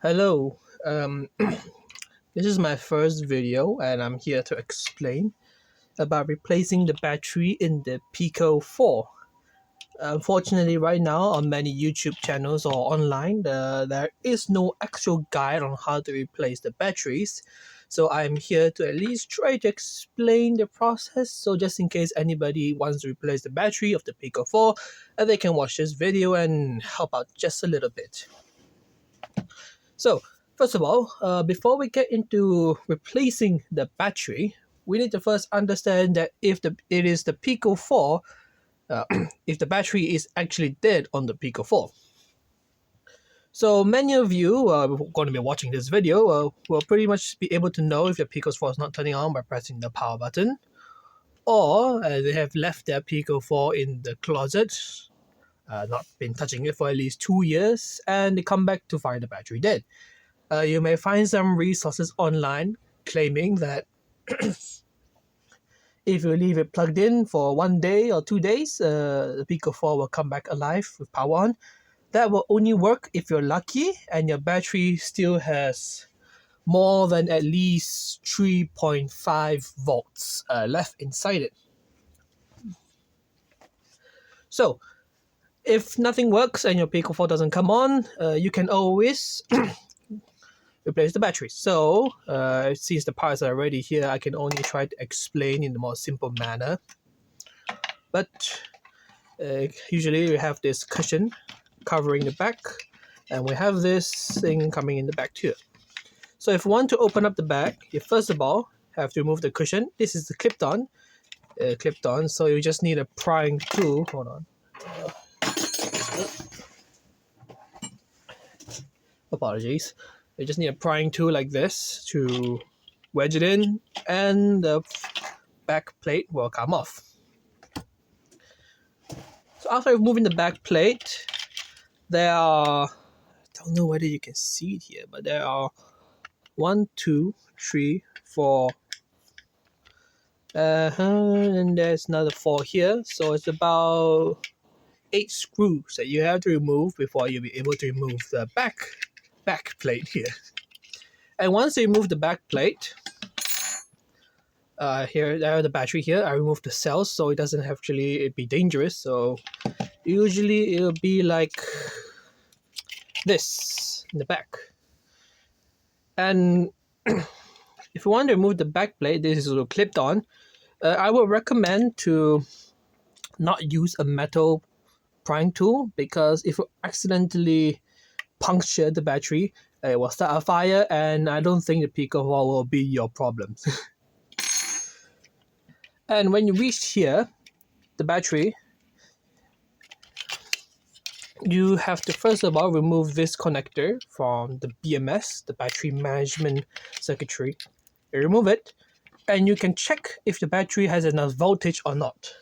Hello, this is my first video and I'm here to explain about replacing the battery in the PICO 4. Unfortunately, right now on many YouTube channels or online, there is no actual guide on how to replace the batteries. So I'm here to at least try to explain the process. So just in case anybody wants to replace the battery of the PICO 4, they can watch this video and help out just a little bit. So, first of all, before we get into replacing the battery, we need to first understand that if it is the Pico 4, if the battery is actually dead on the Pico 4. So many of you going to be watching this video will pretty much be able to know if your Pico 4 is not turning on by pressing the power button, or they have left their Pico 4 in the closet, not been touching it for at least 2 years, and they come back to find the battery dead. You may find some resources online claiming that if you leave it plugged in for 1 day or 2 days, the Pico 4 will come back alive with power on. That will only work if you're lucky and your battery still has more than at least 3.5 volts left inside it. So, if nothing works and your Pico 4 doesn't come on, you can always replace the battery. So since the parts are already here, I can only try to explain in the more simple manner. But usually we have this cushion covering the back, and we have this thing coming in the back too. So if you want to open up the back, you first of all have to remove the cushion. This is the clipped on, so you just need a prying tool. Hold on. Apologies. You just need a prying tool like this to wedge it in, and the back plate will come off. So after removing the back plate, there are, I don't know whether you can see it here, but there are 1, 2, 3, 4, and there's another 4 here. So it's about 8 screws that you have to remove before you'll be able to remove the back plate here. And once you remove the back plate, here there are the battery here. I removed the cells so it doesn't actually be dangerous. So usually it'll be like this in the back. And if you want to remove the back plate, this is also clipped on. I would recommend to not use a metal prying tool, because if you accidentally puncture the battery, it will start a fire, and I don't think the Pico 4 will be your problem. And when you reach here, the battery, you have to first of all remove this connector from the BMS, the battery management circuitry. You remove it, and you can check if the battery has enough voltage or not.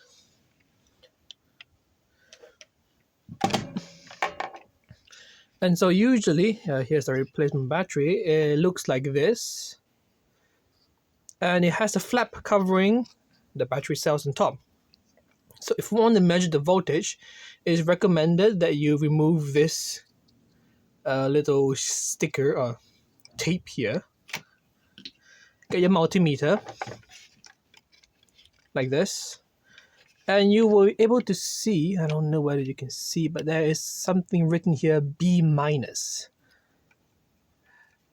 And so usually, here's the replacement battery. It looks like this, and it has a flap covering the battery cells on top. So if you want to measure the voltage, it is recommended that you remove this little sticker or tape here. Get your multimeter like this, and you will be able to see, I don't know whether you can see, but there is something written here, B minus.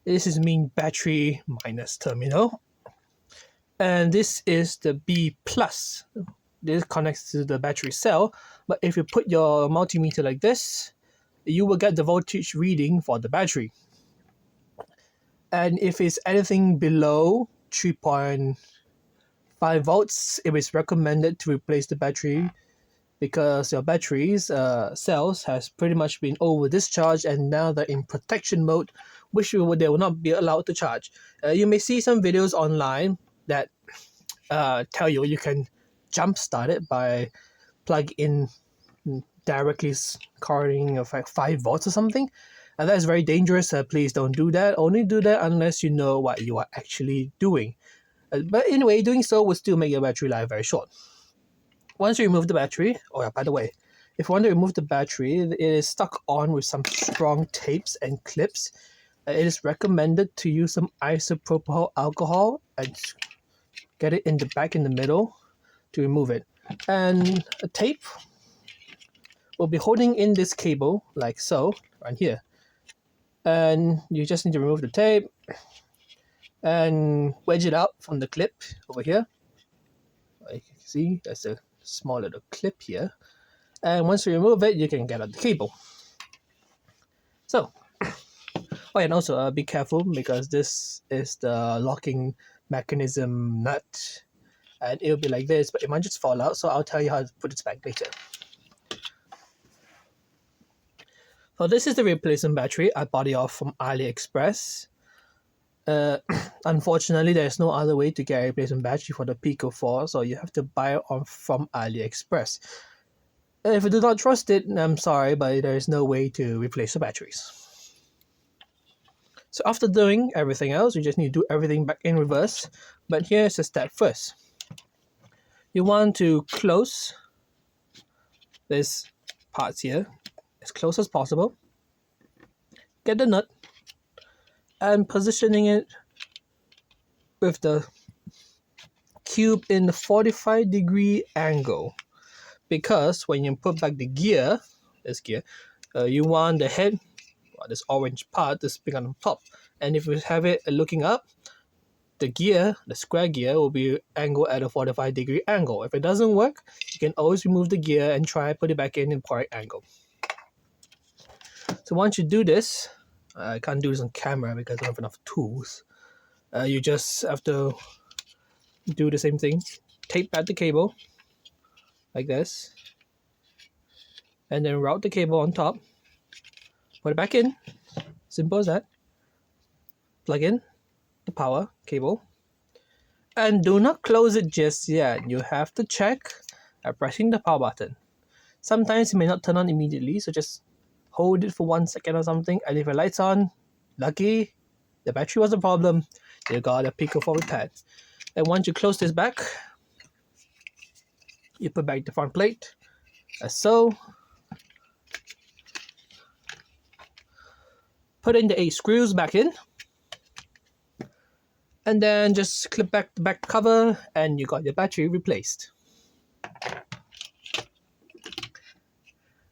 This is mean battery minus terminal. And this is the B plus. This connects to the battery cell, but if you put your multimeter like this, you will get the voltage reading for the battery. And if it's anything below 3.5 volts, it is recommended to replace the battery, because your battery's cells has pretty much been over discharged, and now they're in protection mode, which they will not be allowed to charge. You may see some videos online that tell you can jump start it by plug in directly carrying of like 5 volts or something, and that is very dangerous. Please don't do that. Only do that unless you know what you are actually doing. But anyway, doing so will still make your battery life very short. Once you remove the battery, by the way, if you want to remove the battery, it is stuck on with some strong tapes and clips. It is recommended to use some isopropyl alcohol and get it in the back in the middle to remove it. And a tape will be holding in this cable like so, right here. And you just need to remove the tape and wedge it out from the clip over here. Like you can see, there's a small little clip here. And once you remove it, you can get out the cable. So, oh, and also be careful because this is the locking mechanism nut, and it'll be like this, but it might just fall out. So I'll tell you how to put it back later. So this is the replacement battery. I bought it off from AliExpress. Unfortunately, there's no other way to get a replacement battery for the PICO 4, so you have to buy it from AliExpress. If you do not trust it, I'm sorry, but there is no way to replace the batteries. So after doing everything else, you just need to do everything back in reverse. But here's the step first. You want to close this parts here as close as possible. Get the nut and positioning it with the cube in the 45-degree angle. Because when you put back the gear, this gear, you want the head, this orange part, this big on top. And if you have it looking up, the gear, the square gear, will be angled at a 45-degree angle. If it doesn't work, you can always remove the gear and try put it back in correct angle. So once you do this, I can't do this on camera because I don't have enough tools. You just have to do the same thing. Tape back the cable like this, and then route the cable on top. Put it back in. Simple as that. Plug in the power cable. And do not close it just yet. You have to check by pressing the power button. Sometimes it may not turn on immediately, so just hold it for 1 second or something. And if your light's on, lucky, the battery was the problem. You got a PICO 4 repaired. And once you close this back, you put back the front plate, as so. Put in the 8 screws back in, and then just clip back the back cover, and you got your battery replaced.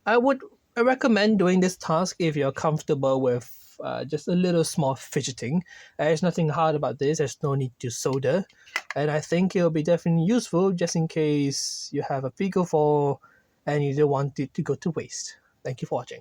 I would recommend doing this task if you're comfortable with just a little small fidgeting. There's nothing hard about this. There's no need to solder, and I think it'll be definitely useful just in case you have a PICO 4 and you don't want it to go to waste. Thank you for watching.